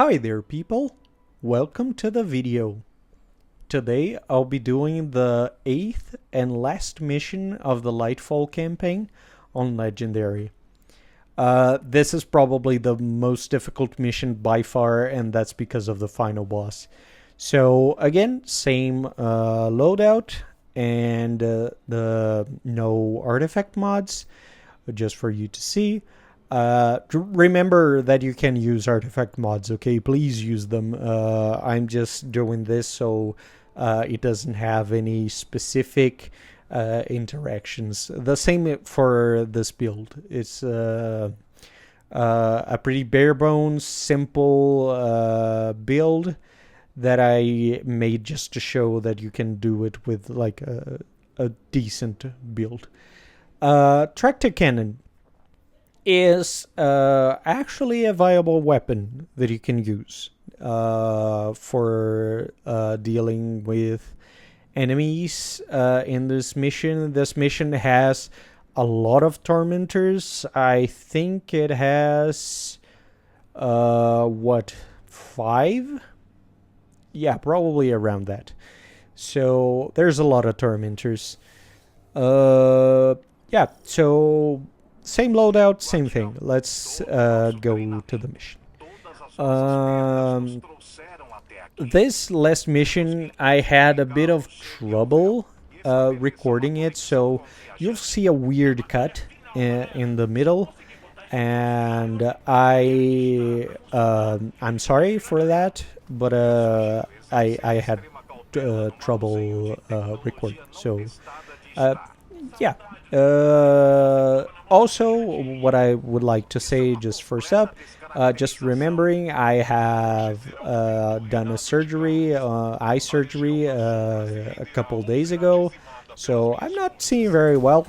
Hi there people, welcome to the video. Today I'll be doing the 8th and last mission of the Lightfall campaign on Legendary. This is probably the most difficult mission by far, and that's because of the final boss. So again, same loadout and the no artifact mods, just for you to see. Remember that you can use artifact mods, okay? Please use them. I'm just doing this so it doesn't have any specific interactions. The same for this build. It's a pretty bare bones, simple build that I made just to show that you can do it with like a decent build. Tractor cannon is actually a viable weapon that you can use for dealing with enemies in this mission. This mission has a lot of tormentors. I think it has what, 5? Yeah, probably around that. So there's a lot of tormentors. Yeah, so same loadout, same thing. Let's go to the mission. This last mission, I had a bit of trouble recording it, so you'll see a weird cut in the middle, and I'm sorry for that, but I had trouble recording. So yeah. Also, what I would like to say just first up, just remembering I have done a surgery, eye surgery, a couple days ago, so I'm not seeing very well.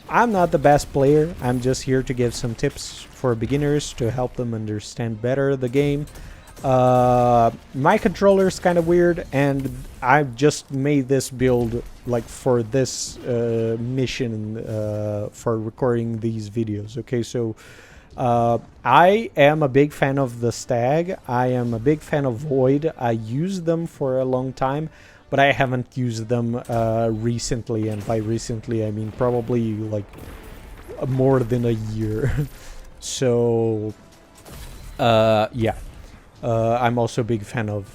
I'm not the best player. I'm just here to give some tips for beginners to help them understand better the game. My controller is kind of weird, and I've just made this build like for this mission for recording these videos. Okay, so I am a big fan of the Stag. I am a big fan of Void. I used them for a long time, but I haven't used them recently, and by recently I mean probably like more than a year. So yeah. I'm also a big fan of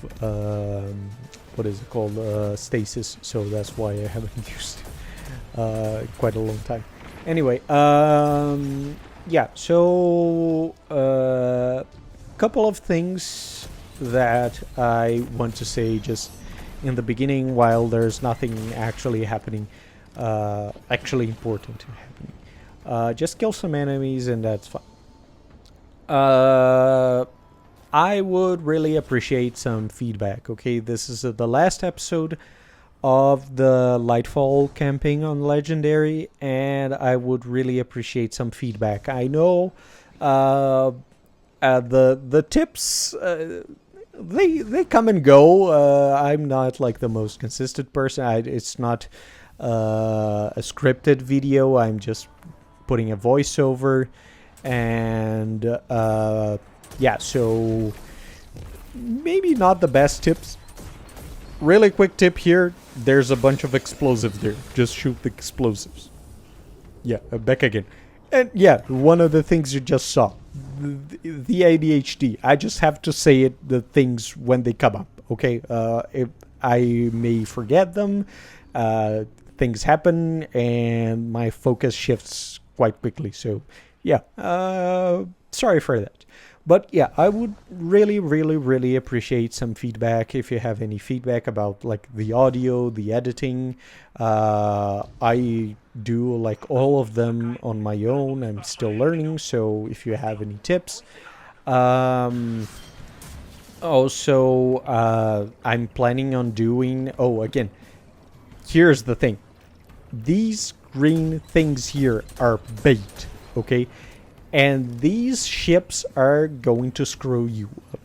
what is it called, Stasis, so that's why I haven't used it quite a long time. Anyway, yeah, so couple of things that I want to say just in the beginning while there's nothing actually happening, actually important happening. Just kill some enemies and that's fine. I would really appreciate some feedback, okay? This is the last episode of the Lightfall campaign on Legendary, and I would really appreciate some feedback. I know the tips, they come and go. I'm not like the most consistent person. It's not a scripted video. I'm just putting a voiceover, and yeah, so maybe not the best tips. Really quick tip here, there's a bunch of explosives there. Just shoot the explosives. Yeah, back again. And yeah, one of the things you just saw, the ADHD. I just have to say it, the things when they come up, okay? If I may forget them, things happen, and my focus shifts quite quickly. So yeah, sorry for that. But yeah, I would really appreciate some feedback. If you have any feedback about like the audio, the editing, I do like all of them on my own. I'm still learning, so if you have any tips. Also, I'm planning on doing, again, here's the thing. These green things here are bait, okay? And these ships are going to screw you up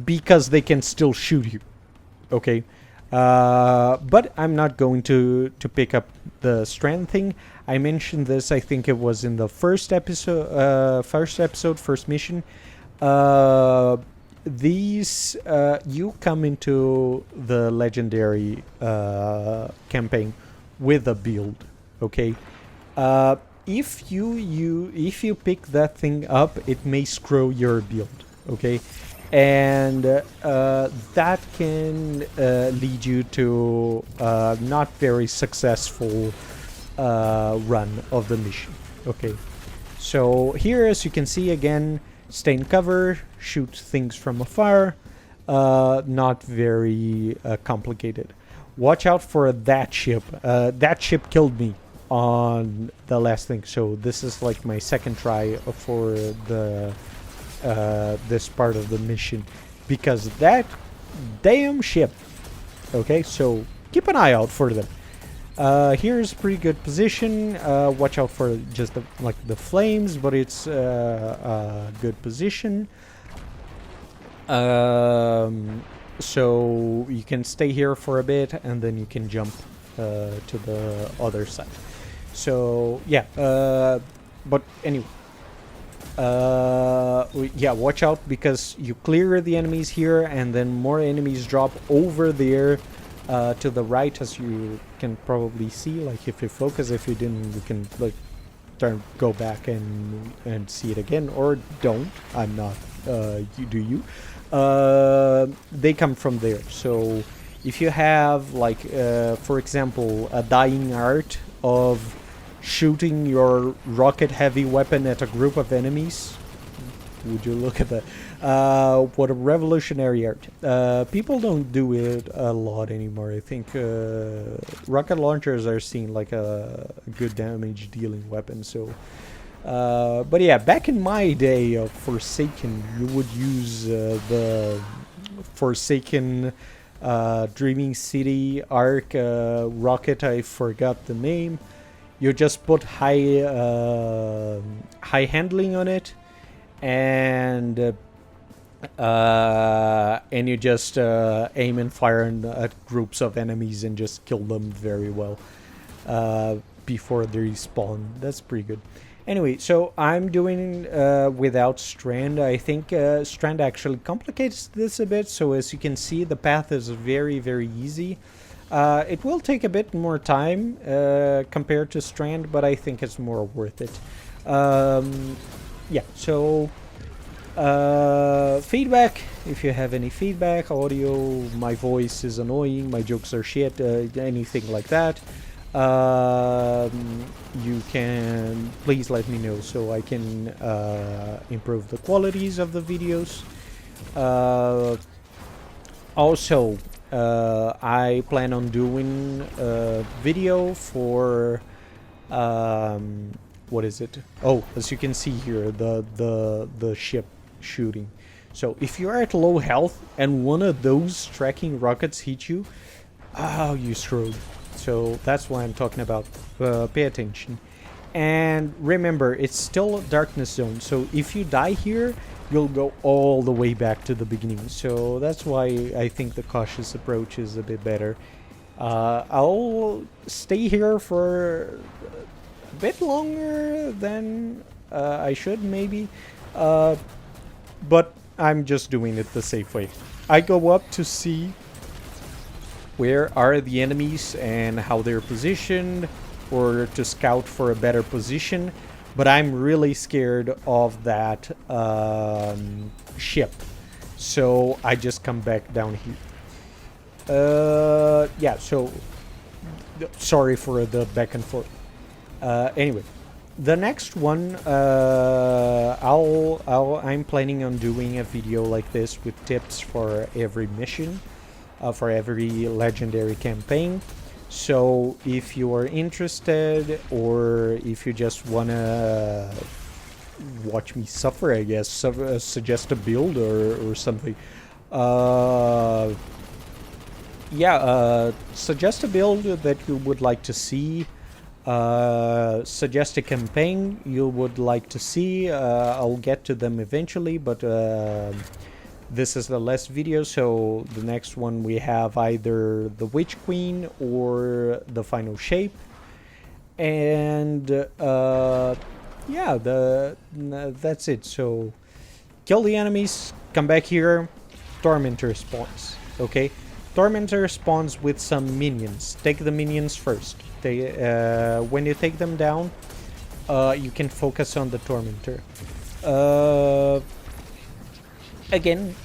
because they can still shoot you, okay? But I'm not going to pick up the strand thing. I mentioned this, I think it was in the first mission. these you come into the legendary campaign with a build, okay? If you pick that thing up, it may screw your build, okay? And that can lead you to not very successful run of the mission, okay? So here, as you can see, again, stay in cover, shoot things from afar, not very complicated. Watch out for that ship. That ship killed me on the last thing, so this is like my second try for the this part of the mission, because that damn ship. Okay, so keep an eye out for them. Here's pretty good position. Watch out for just the flames, but it's a good position. So you can stay here for a bit, and then you can jump to the other side. So yeah, but anyway, yeah, watch out, because you clear the enemies here, and then more enemies drop over there to the right, as you can probably see. Like, if you focus, if you didn't, you can like go back and see it again, or don't. I'm not. You do you. They come from there. So if you have like, for example, a dying art of shooting your rocket heavy weapon at a group of enemies, would you look at that? What a revolutionary art. People don't do it a lot anymore. I think rocket launchers are seen like a good damage dealing weapon. So but yeah, back in my day of Forsaken, you would use the Forsaken Dreaming City arc rocket. I forgot the name. You just put high handling on it, and you just aim and fire at groups of enemies and just kill them very well before they respawn. That's pretty good. Anyway, so I'm doing without Strand. I think Strand actually complicates this a bit. So as you can see, the path is very, very easy. It will take a bit more time compared to Strand, but I think it's more worth it. Yeah, so feedback, if you have any feedback, audio, my voice is annoying, my jokes are shit, anything like that, you can please let me know so I can improve the qualities of the videos. Also, I plan on doing a video for what is it? Oh, as you can see here, the ship shooting. So if you're at low health and one of those tracking rockets hit you, oh, you screwed. So that's why I'm talking about. Pay attention. And remember, it's still a darkness zone, so if you die here, you'll go all the way back to the beginning. So that's why I think the cautious approach is a bit better. I'll stay here for a bit longer than I should, maybe. But I'm just doing it the safe way. I go up to see where are the enemies and how they're positioned, or to scout for a better position. But I'm really scared of that ship, so I just come back down here. Yeah, so sorry for the back and forth. Anyway, the next one, I'm planning on doing a video like this with tips for every mission, for every legendary campaign. So if you are interested, or if you just wanna watch me suffer, I guess, suggest a build or something. Yeah, suggest a build that you would like to see. Suggest a campaign you would like to see. I'll get to them eventually, but this is the last video, so the next one we have either the Witch Queen or the Final Shape. And yeah, that's it. So kill the enemies, come back here, Tormentor spawns. Okay, Tormentor spawns with some minions. Take the minions first. When you take them down, you can focus on the Tormentor. Again,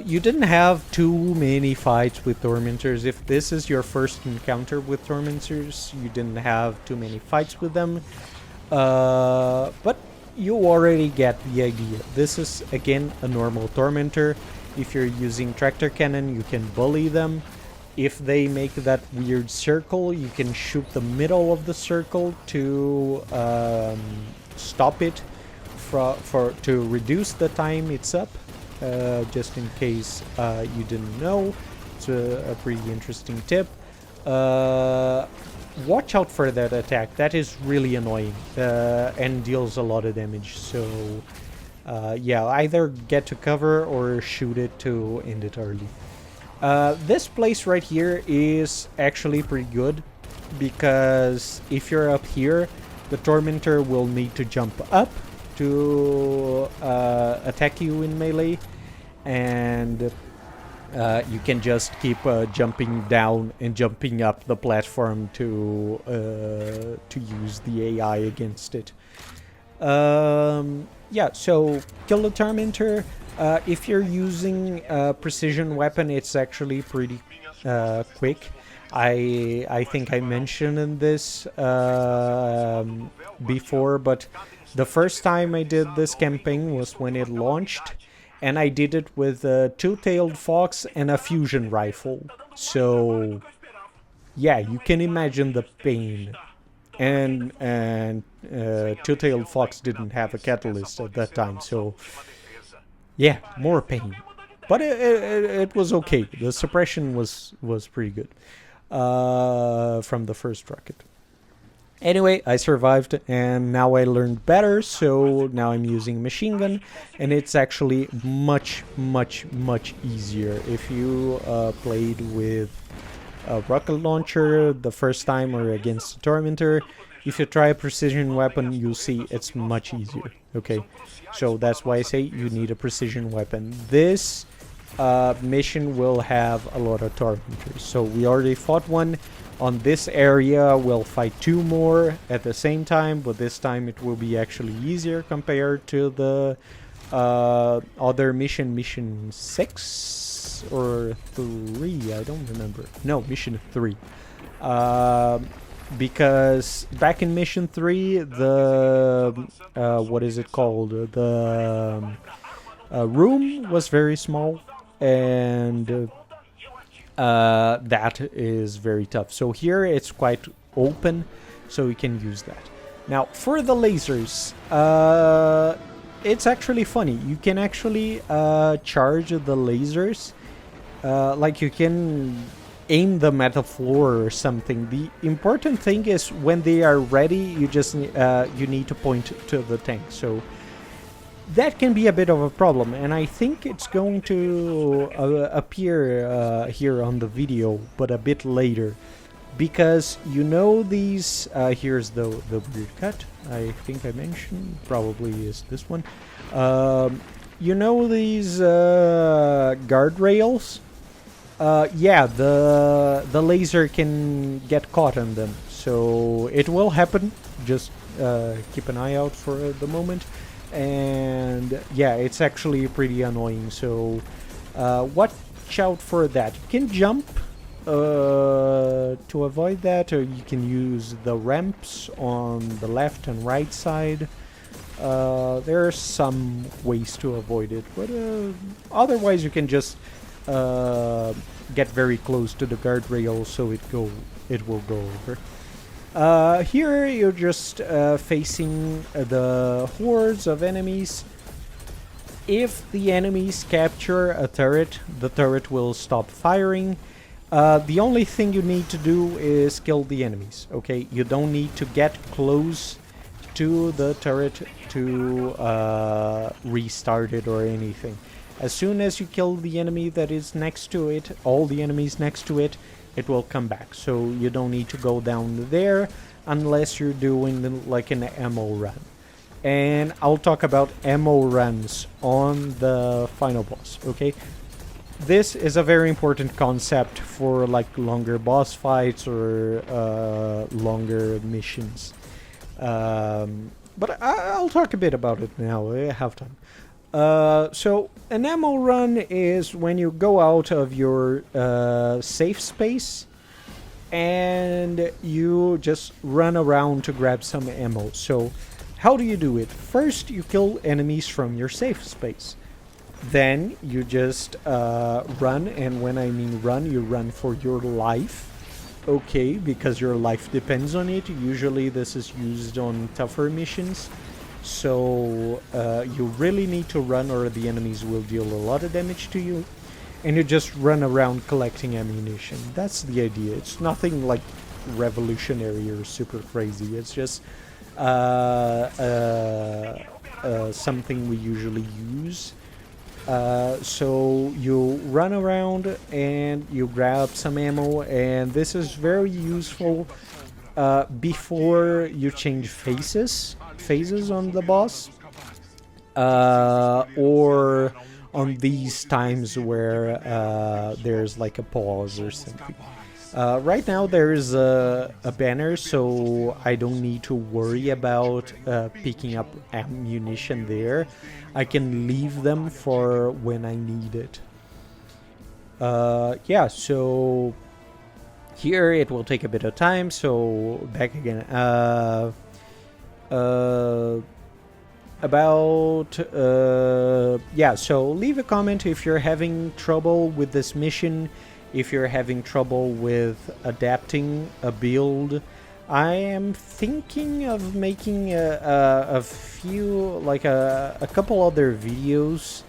you didn't have too many fights with Tormentors. If this is your first encounter with Tormentors, you didn't have too many fights with them. But you already get the idea. This is, again, a normal Tormentor. If you're using Tractor Cannon, you can bully them. If they make that weird circle, you can shoot the middle of the circle to stop it, to reduce the time it's up. Just in case you didn't know. It's a pretty interesting tip. Watch out for that attack. That is really annoying and deals a lot of damage. So yeah, either get to cover or shoot it to end it early. This place right here is actually pretty good, because if you're up here, the Tormentor will need to jump up to attack you in melee, and you can just keep jumping down and jumping up the platform to use the AI against it. Yeah, so kill the Tormentor. If you're using a precision weapon, it's actually pretty quick. I think I mentioned this before, but the first time I did this campaign was when it launched, and I did it with a two-tailed fox and a fusion rifle. So yeah, you can imagine the pain. And two-tailed fox didn't have a catalyst at that time, so yeah, more pain. But it was okay. The suppression was pretty good from the first rocket. Anyway, I survived, and now I learned better, so now I'm using machine gun, and it's actually much easier. If you played with a rocket launcher the first time or against a Tormentor, if you try a precision weapon, you'll see it's much easier. Okay, so that's why I say you need a precision weapon. This mission will have a lot of Tormentors, so we already fought one. On this area, we'll fight two more at the same time, but this time it will be actually easier compared to the other mission 6 or 3, I don't remember. No, mission 3. Because back in mission 3, the what is it called? The room was very small, and that is very tough. So here it's quite open, so we can use that. Now for the lasers, it's actually funny. You can actually charge the lasers, like you can aim them at the floor or something. The important thing is when they are ready, you just you need to point to the tank. So that can be a bit of a problem, and I think it's going to appear here on the video, but a bit later, because you know these here's the weird cut I think I mentioned, probably is this one. You know these guardrails? Yeah, the laser can get caught on them, so it will happen. Just keep an eye out for the moment. And yeah, it's actually pretty annoying, so watch out for that. You can jump to avoid that, or you can use the ramps on the left and right side. There are some ways to avoid it, but otherwise you can just get very close to the guardrail, so it will go over. Here you're just facing the hordes of enemies. If the enemies capture a turret, the turret will stop firing. The only thing you need to do is kill the enemies, okay? You don't need to get close to the turret to restart it or anything. As soon as you kill the enemy that is next to it, all the enemies next to it, it will come back. So you don't need to go down there unless you're doing like an ammo run. And I'll talk about ammo runs on the final boss, okay? this is a very important concept for like longer boss fights or longer missions. But I'll talk a bit about it now. I have time. So an ammo run is when you go out of your safe space and you just run around to grab some ammo. So how do you do it? First, you kill enemies from your safe space. Then you just run, and when I mean run, you run for your life. Okay, because your life depends on it. Usually this is used on tougher missions. So you really need to run or the enemies will deal a lot of damage to you. And you just run around collecting ammunition. That's the idea. It's nothing like revolutionary or super crazy. It's just something we usually use. So you run around and you grab some ammo, and this is very useful before you change phases on the boss, or on these times where there's like a pause or something. Right now there is a banner, so I don't need to worry about picking up ammunition there. I can leave them for when I need it. Yeah, so here it will take a bit of time, so back again. Yeah, so leave a comment if you're having trouble with this mission, if you're having trouble with adapting a build. I am thinking of making a few, like a couple other videos.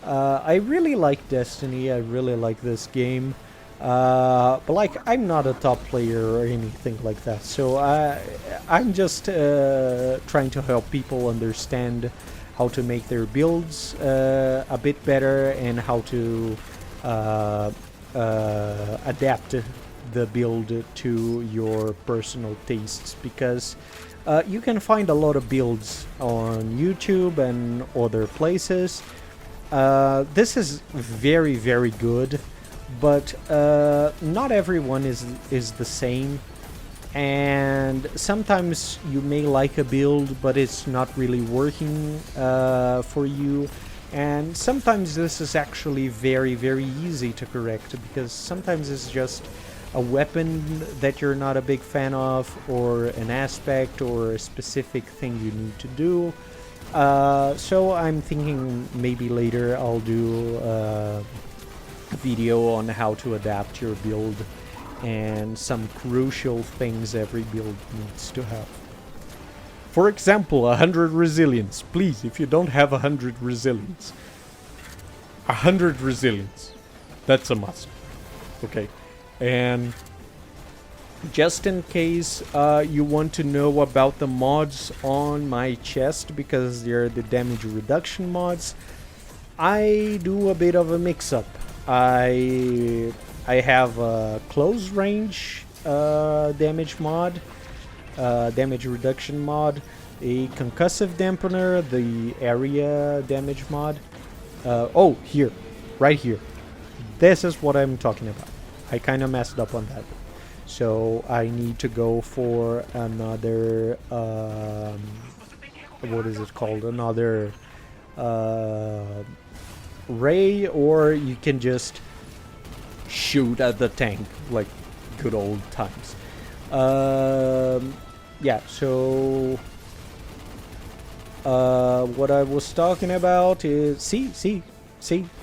I really like Destiny, I really like this game. But like, I'm not a top player or anything like that, so I'm just trying to help people understand how to make their builds a bit better and how to adapt the build to your personal tastes, because you can find a lot of builds on YouTube and other places. This is very, very good, but not everyone is the same, and sometimes you may like a build but it's not really working for you, and sometimes this is actually very, very easy to correct, because sometimes it's just a weapon that you're not a big fan of, or an aspect or a specific thing you need to do. So I'm thinking maybe later I'll do a video on how to adapt your build and some crucial things every build needs to have. For example, 100 resilience. Please, if you don't have 100 resilience, 100 resilience. That's a must. Okay. And just in case you want to know about the mods on my chest, because they're the damage reduction mods, I do a bit of a mix-up. I have a close range damage mod, damage reduction mod, a concussive dampener, the area damage mod. Oh, here, right here. This is what I'm talking about. I kind of messed up on that. So I need to go for another, what is it called? Another ray, or you can just shoot at the tank like good old times. Yeah, so what I was talking about is see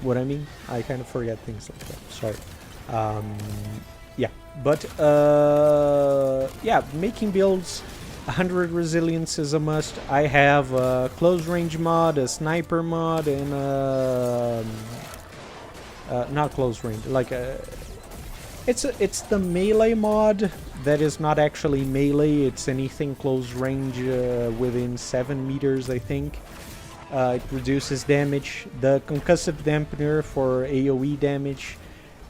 what I mean? I kind of forget things like that. Sorry. Yeah, but yeah, making builds, 100 resilience is a must. I have a close range mod, a sniper mod, and not close range, like it's the melee mod that is not actually melee. It's anything close range within 7 meters, I think. It reduces damage. The concussive dampener for AoE damage.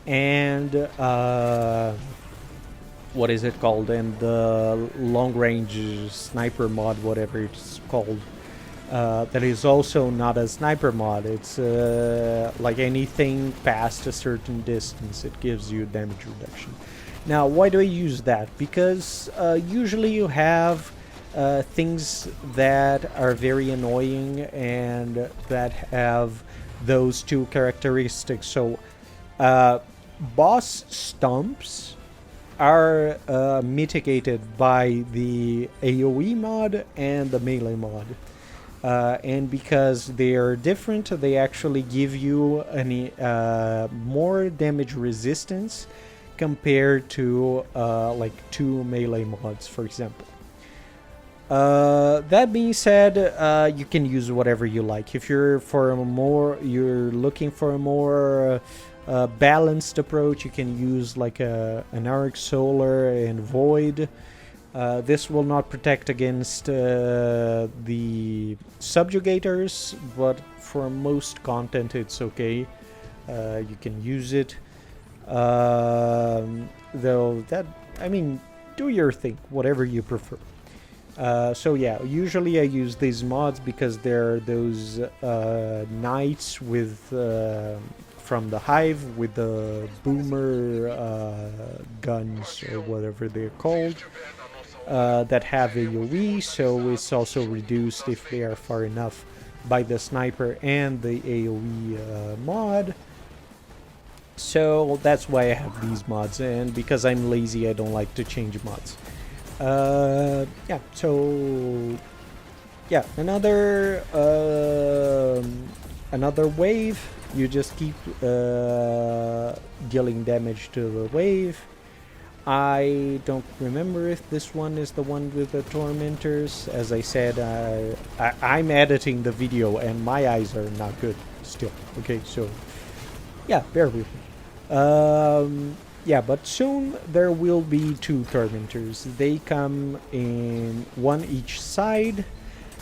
And what is it called? And the long range sniper mod, whatever it's called, that is also not a sniper mod. It's like anything past a certain distance, it gives you damage reduction. Now, why do I use that? Because usually you have things that are very annoying and that have those two characteristics. So, boss stomps are mitigated by the AoE mod and the melee mod. And because they are different, they actually give you any more damage resistance compared to like two melee mods, for example. That being said, you can use whatever you like. If you're you're looking for a more balanced approach, you can use like an Arc Solar and Void. This will not protect against the subjugators, but for most content it's okay. You can use it. Though that, I mean, do your thing, whatever you prefer. So yeah, usually I use these mods because they're those knights with from the Hive with the boomer guns or whatever they're called. That have AoE, so it's also reduced if they are far enough by the sniper and the AoE mod. So that's why I have these mods, and because I'm lazy I don't like to change mods. Yeah, so yeah, another wave. You just keep dealing damage to the wave. I don't remember if this one is the one with the tormentors. As I said, I'm editing the video and my eyes are not good still. Okay, so yeah, bear with me. Yeah, but soon there will be two tormentors. They come in one each side,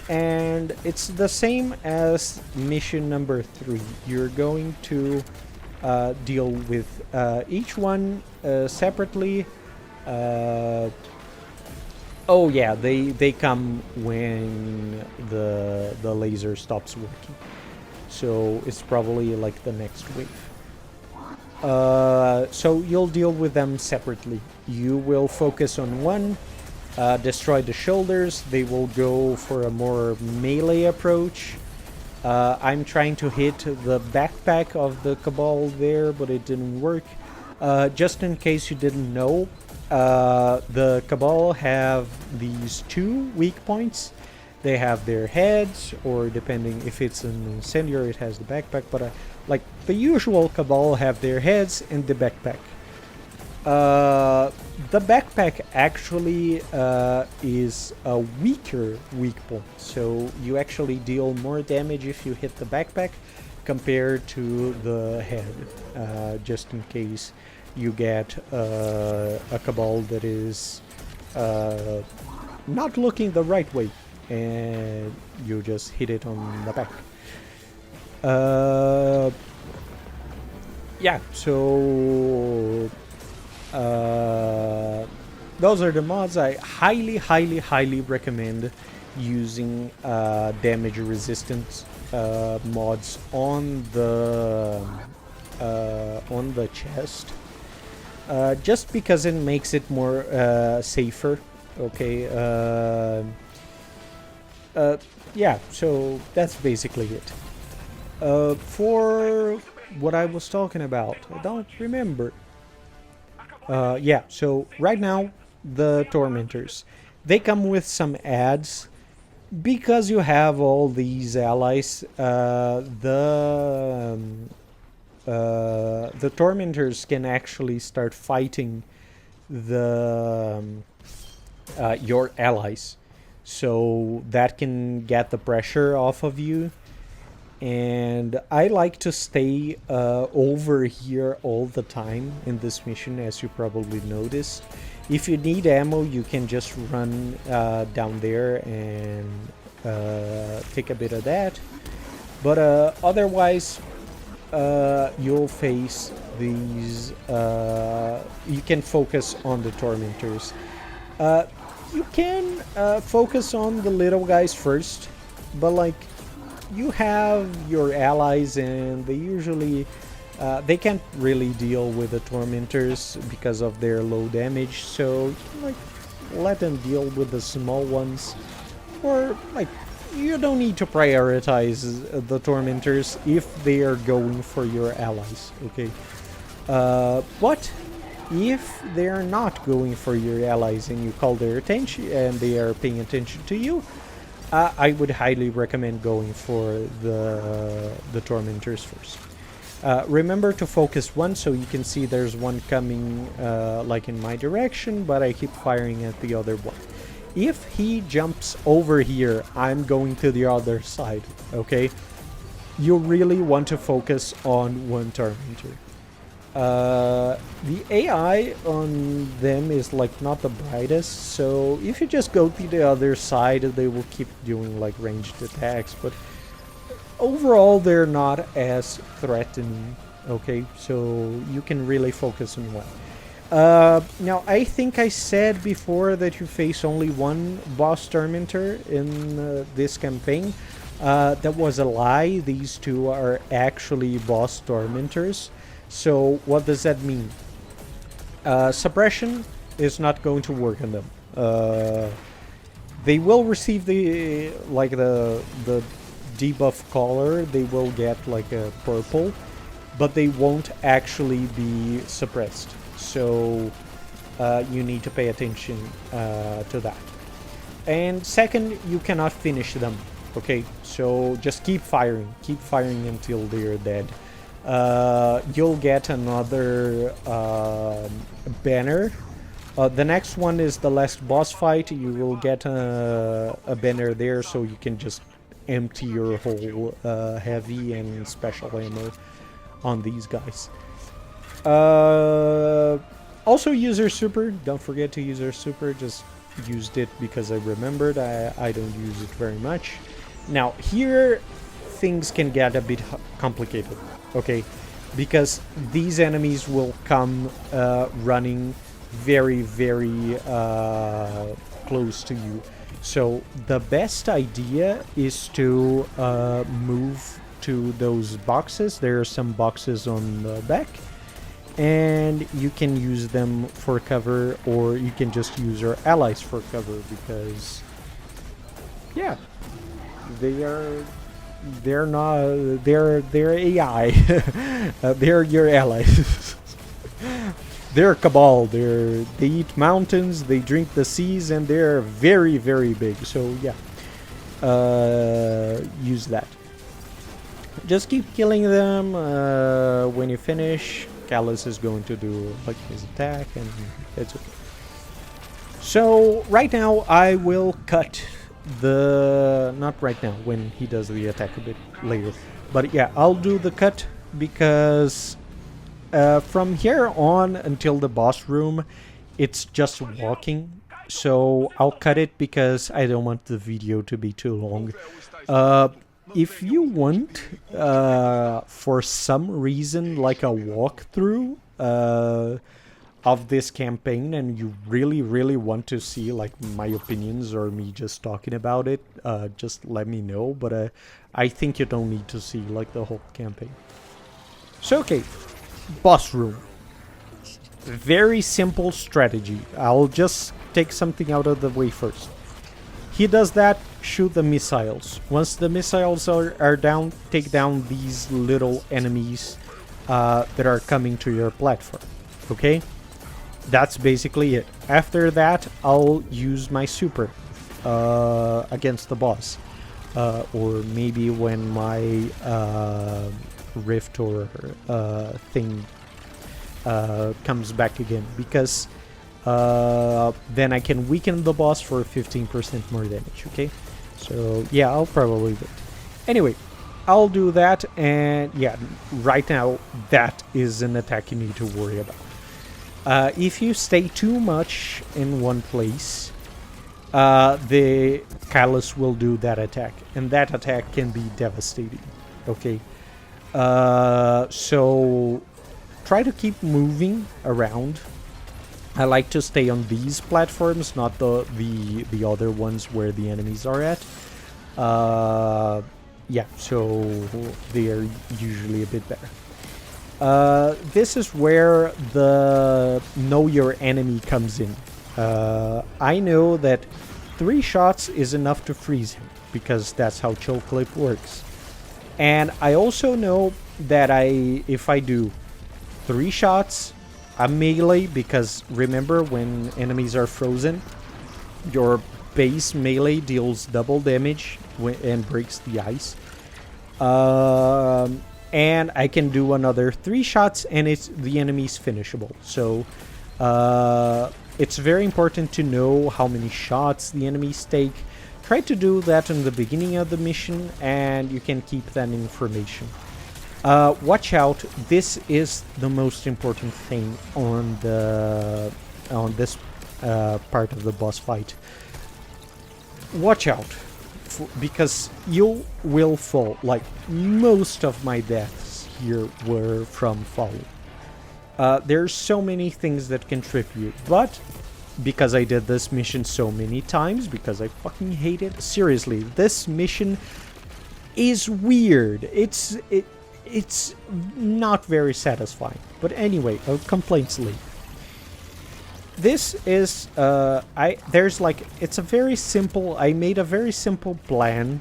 and it's the same as mission number 3. You're going to deal with each one separately. Oh yeah, they come when the laser stops working, so it's probably like the next wave. So you'll deal with them separately. You will focus on one, destroy the shoulders. They will go for a more melee approach. I'm trying to hit the backpack of the Cabal there, but it didn't work. Just in case you didn't know, the Cabal have these two weak points. They have their heads, or depending if it's an Incendior, it has the backpack, but like the usual Cabal have their heads and the backpack. The backpack actually is a weaker weak point, so you actually deal more damage if you hit the backpack compared to the head, just in case you get a Cabal that is not looking the right way and you just hit it on the back. Yeah, so those are the mods. I highly recommend using damage resistance mods on the chest, just because it makes it more safer. Okay. Yeah, so that's basically it. For what I was talking about, I don't remember. Yeah, so right now, the Tormentors, they come with some ads. Because you have all these allies, the Tormentors can actually start fighting the your allies. So that can get the pressure off of you. And I like to stay over here all the time in this mission, as you probably noticed. If you need ammo, you can just run down there and take a bit of that. But otherwise, you'll face these... you can focus on the Tormentors. You can focus on the little guys first, but like you have your allies and they usually they can't really deal with the tormentors because of their low damage, so like let them deal with the small ones, or like you don't need to prioritize the tormentors if they are going for your allies, okay? But if they are not going for your allies and you call their attention and they are paying attention to you, I would highly recommend going for the tormentors first. Remember to focus one, so you can see there's one coming like in my direction, but I keep firing at the other one. If he jumps over here, I'm going to the other side, okay? You really want to focus on one tormentor. The AI on them is like not the brightest, so if you just go to the other side, they will keep doing like ranged attacks, but overall they're not as threatening, okay? So you can really focus on one. Now I think I said before that you face only one boss tormentor in this campaign. That was a lie. These two are actually boss tormentors. So what does that mean? Suppression is not going to work on them. They will receive the debuff color. They will get like a purple, but they won't actually be suppressed. So you need to pay attention to that. And second, you cannot finish them. Okay, so just keep firing until they're dead. You'll get another banner. The next one is the last boss fight. You will get a banner there, so you can just empty your whole heavy and special ammo on these guys. Also use your super. Don't forget to use your super. Just used it because I remembered. I don't use it very much. Now here things can get a bit complicated, okay? Because these enemies will come running very, very close to you. So the best idea is to move to those boxes. There are some boxes on the back, and you can use them for cover, or you can just use your allies for cover, because yeah, they're AI. They're your allies. They're Cabal. They eat mountains, they drink the seas, and they're very, very big. So yeah, use that. Just keep killing them. When you finish, Calus is going to do like his attack, and it's okay. So right now I will cut not right now, when he does the attack a bit later, but yeah, I'll do the cut, because from here on until the boss room it's just walking, so I'll cut it because I don't want the video to be too long. If you want for some reason like a walkthrough of this campaign, and you really want to see like my opinions or me just talking about it, just let me know, but I think you don't need to see like the whole campaign. So okay, boss room. Very simple strategy. I'll just take something out of the way first. He does that, shoot the missiles. Once the missiles are down, take down these little enemies that are coming to your platform, okay? That's basically it. After that, I'll use my super against the boss. Or maybe when my rift or thing comes back again. Because then I can weaken the boss for 15% more damage, okay? So yeah, I'll probably do it. Anyway, I'll do that, and yeah, right now that is an attack you need to worry about. If you stay too much in one place, the Calus will do that attack, and that attack can be devastating, okay? So try to keep moving around. I like to stay on these platforms, not the other ones where the enemies are at. Yeah, so they are usually a bit better. This is where the know your enemy comes in. I know that 3 shots is enough to freeze him, because that's how chill clip works. And I also know that if I do 3 shots, I'm melee, because remember, when enemies are frozen, your base melee deals double damage and breaks the ice. And I can do another 3 shots and the enemy's finishable. So it's very important to know how many shots the enemies take. Try to do that in the beginning of the mission, and you can keep that information. Watch out, this is the most important thing on this part of the boss fight. Watch out, because you will fall. Like, most of my deaths here were from falling. There's so many things that can trip you, but because I did this mission so many times, because I fucking hate it, seriously, this mission is weird. It's not very satisfying. But anyway, complaints later. This is it's a very simple, I made a very simple plan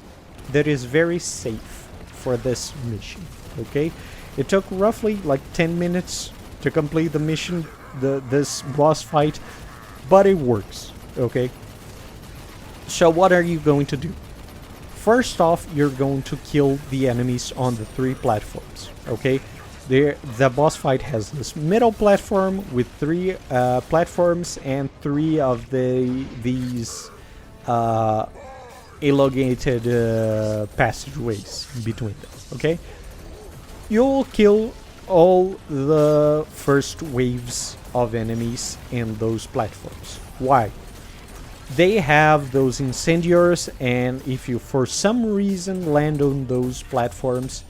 that is very safe for this mission. Okay, it took roughly like 10 minutes to complete the mission, this boss fight, but it works. Okay, so what are you going to do? First off, you're going to kill the enemies on the 3 platforms. Okay, the boss fight has this middle platform with 3 platforms and 3 of these elongated passageways between them. Okay, you'll kill all the first waves of enemies in those platforms. Why? They have those Incendiors, and if you for some reason land on those platforms,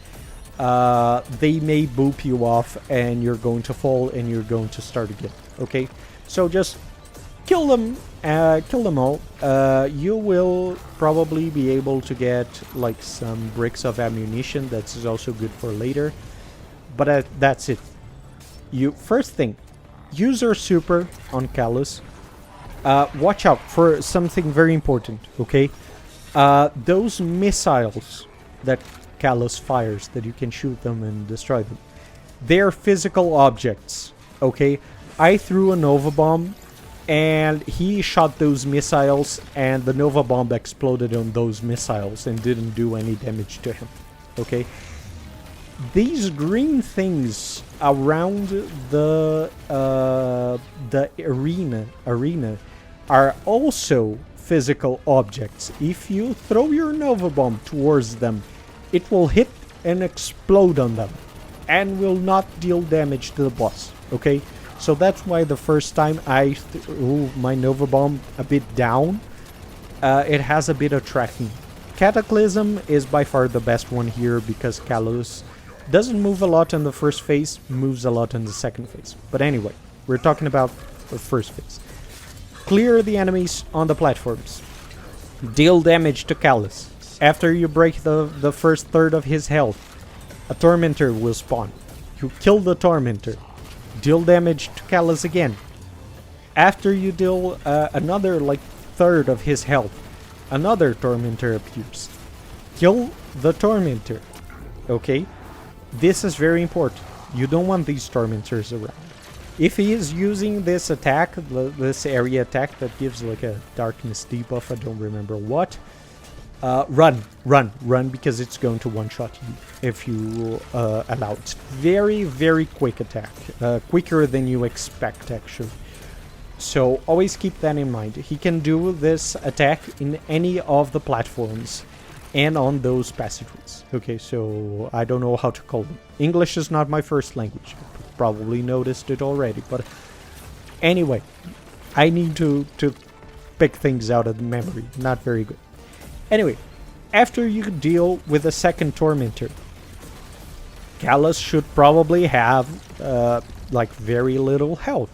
they may boop you off and you're going to fall and you're going to start again. Okay, so just kill them all. You will probably be able to get like some bricks of ammunition. That's also good for later, but that's it. First thing, use your super on Calus. Watch out for something very important, okay? Those missiles that Calus fires, that you can shoot them and destroy them, they're physical objects, okay? I threw a Nova Bomb, and he shot those missiles, and the Nova Bomb exploded on those missiles and didn't do any damage to him, okay? These green things around the arena are also physical objects. If you throw your Nova Bomb towards them, it will hit and explode on them and will not deal damage to the boss. Okay, so that's why the first time I threw my Nova Bomb a bit down, it has a bit of tracking. Cataclysm is by far the best one here, because Calus doesn't move a lot in the first phase, moves a lot in the second phase. But anyway, we're talking about the first phase. Clear the enemies on the platforms. Deal damage to Calus. After you break the first third of his health, a tormentor will spawn. You kill the tormentor. Deal damage to Calus again. After you deal another like third of his health, another tormentor appears. Kill the tormentor. Okay? This is very important. You don't want these tormentors around. If he is using this attack, this area attack that gives like a darkness debuff, I don't remember what, run, because it's going to one-shot you if you allow it. Very, very quick attack. Quicker than you expect, actually. So always keep that in mind. He can do this attack in any of the platforms and on those passageways. Okay, so I don't know how to call them. English is not my first language. Probably noticed it already, but anyway, I need to pick things out of the memory. Not very good. Anyway, after you deal with the second tormentor, Calus should probably have like very little health.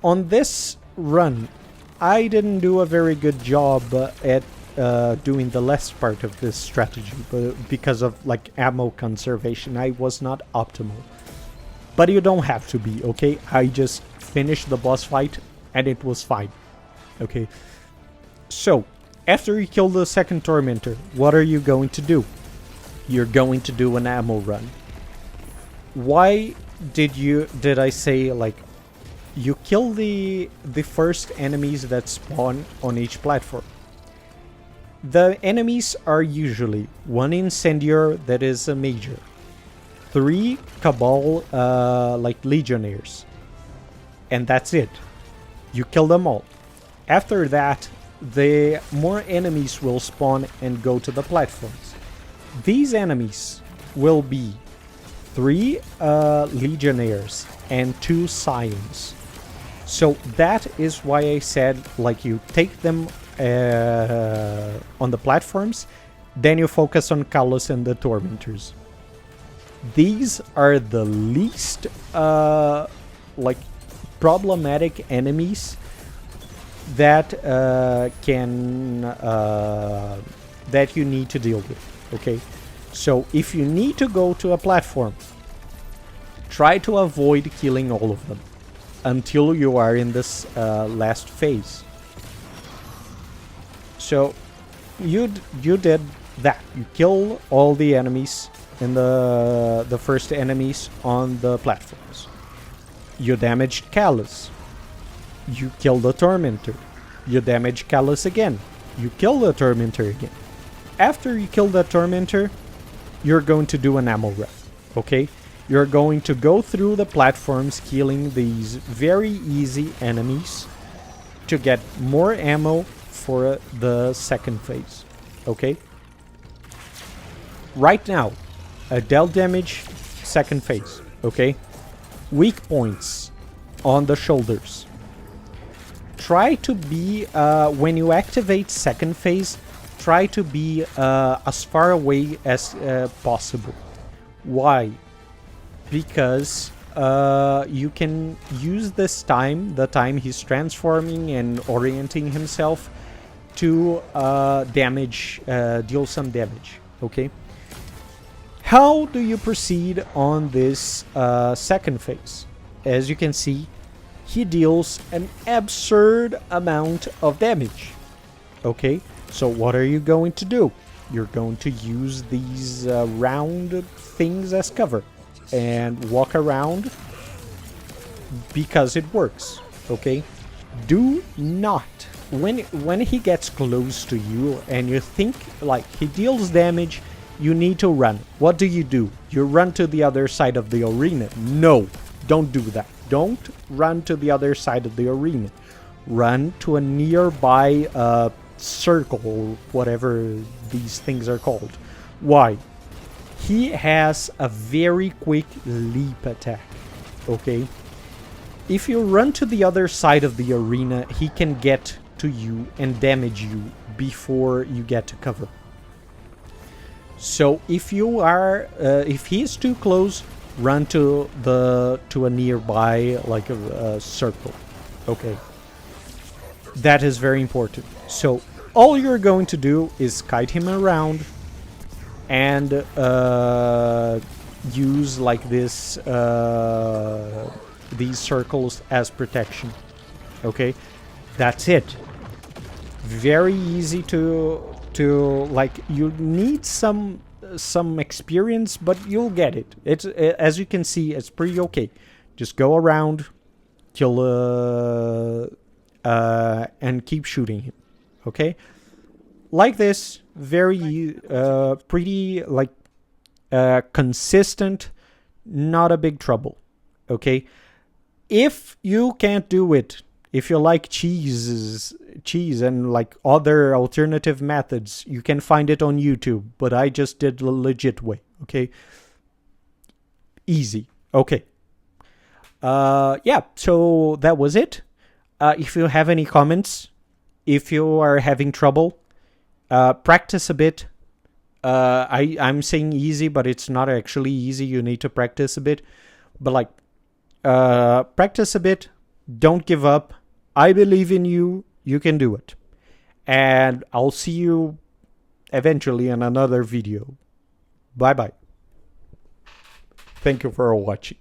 On this run, I didn't do a very good job at doing the last part of this strategy, but because of like ammo conservation, I was not optimal. But you don't have to be, okay? I just finished the boss fight and it was fine, okay? So, after you kill the second tormentor, what are you going to do? You're going to do an ammo run. Why did I say, like, you kill the first enemies that spawn on each platform? The enemies are usually 1 Incendior that is a major, 3 Cabal, like Legionnaires, and that's it. You kill them all. After that, the more enemies will spawn and go to the platforms. These enemies will be 3 Legionnaires and 2 Psions. So that is why I said, like, you take them on the platforms, then you focus on Calus and the tormentors. These are the least like problematic enemies that that you need to deal with. Okay, so if you need to go to a platform, try to avoid killing all of them until you are in this last phase. So you did that. You kill all the enemies in the first enemies on the platforms. You damaged Calus. You kill the tormentor. You damage Calus again. You kill the tormentor again. After you kill the tormentor, you're going to do an ammo run. Okay? You're going to go through the platforms killing these very easy enemies to get more ammo for the second phase. Okay? Right now, a dealt damage, second phase. Okay? Weak points on the shoulders. Try to be, when you activate second phase, try to be as far away as possible. Why? Because you can use this time, the time he's transforming and orienting himself, to deal some damage. Okay? How do you proceed on this second phase? As you can see, he deals an absurd amount of damage. Okay, so what are you going to do? You're going to use these round things as cover and walk around because it works. Okay, do not, when he gets close to you and you think like he deals damage, you need to run. What do? You run to the other side of the arena. No, don't do that. Don't run to the other side of the arena. Run to a nearby circle, whatever these things are called. Why? He has a very quick leap attack. Okay? If you run to the other side of the arena, he can get to you and damage you before you get to cover. So if he is too close, run to a nearby, like a circle. Okay, that is very important. So all you're going to do is kite him around and use like this these circles as protection. Okay, that's it. Very easy to like, you need some experience, but you'll get it. It's as you can see, it's pretty okay. Just go around, kill and keep shooting him. Okay, like this, very pretty like consistent, not a big trouble. Okay, if you can't do it, if you like cheese and like other alternative methods, you can find it on YouTube, but I just did the legit way. Okay, easy. Okay, yeah, so that was it. If you have any comments, if you are having trouble, practice a bit. I'm saying easy, but it's not actually easy. You need to practice a bit, but like practice a bit. Don't give up. I believe in you. You can do it. and I'll see you eventually in another video. Bye bye. Thank you for watching.